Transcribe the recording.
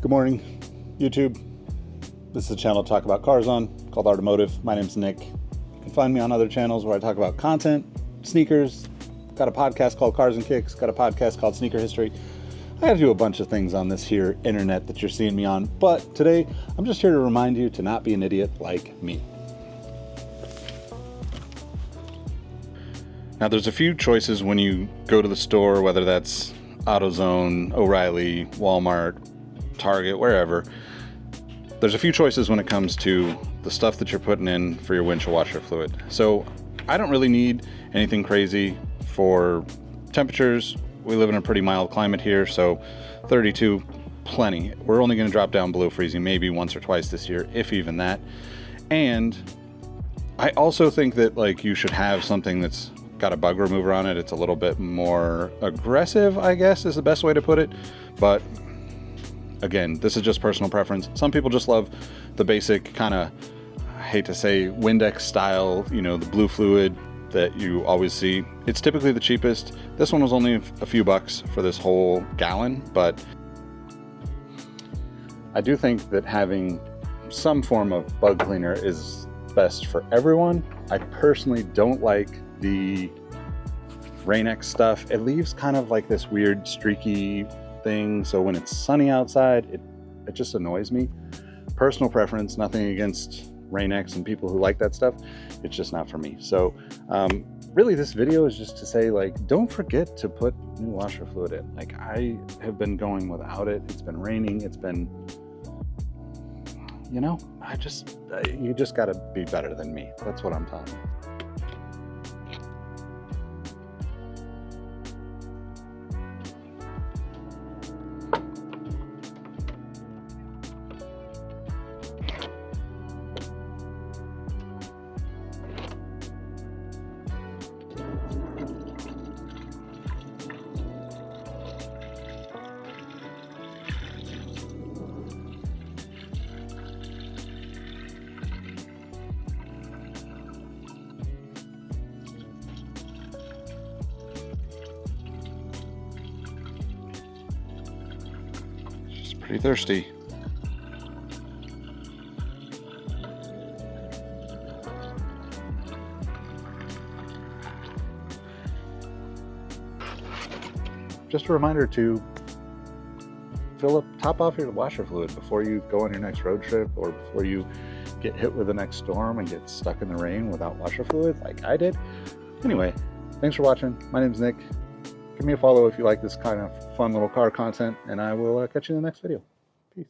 Good morning, YouTube. This is a channel to talk about cars on called Artimotiv. My name's Nick. You can find me on other channels where I talk about content, sneakers. Got a podcast called Cars and Kicks. Got a podcast called Sneaker History. I gotta do a bunch of things on this here internet that you're seeing me on, but today I'm just here to remind you to not be an idiot like me. Now there's a few choices when you go to the store, whether that's AutoZone, O'Reilly, Walmart, Target, wherever. There's a few choices when it comes to the stuff that you're putting in for your windshield washer fluid. So I don't really need anything crazy for temperatures. We live in a pretty mild climate here, so 32, plenty. We're only going to drop down below freezing maybe once or twice this year, if even that. And I also think that you should have something that's got a bug remover on it. It's a little bit more aggressive, I guess is the best way to put it. But again, this is just personal preference. Some people just love the basic kind of, I hate to say, Windex style, the blue fluid that you always see. It's typically the cheapest. This one was only a few bucks for this whole gallon, but I do think that having some form of bug cleaner is best for everyone. I personally don't like the Rain-X stuff. It leaves kind of like this weird streaky thing, so when it's sunny outside, it just annoys me. Personal preference, nothing against Rain-X and people who like that stuff. It's just not for me. So really this video is just to say, don't forget to put new washer fluid in. I have been going without it. It's been raining. It's been, you just gotta be better than me. That's what I'm telling you. Pretty thirsty. Just a reminder to top off your washer fluid before you go on your next road trip, or before you get hit with the next storm and get stuck in the rain without washer fluid like I did. Anyway, thanks for watching. My name's Nick. Give me a follow if you like this kind of fun little car content, and I will catch you in the next video. Peace.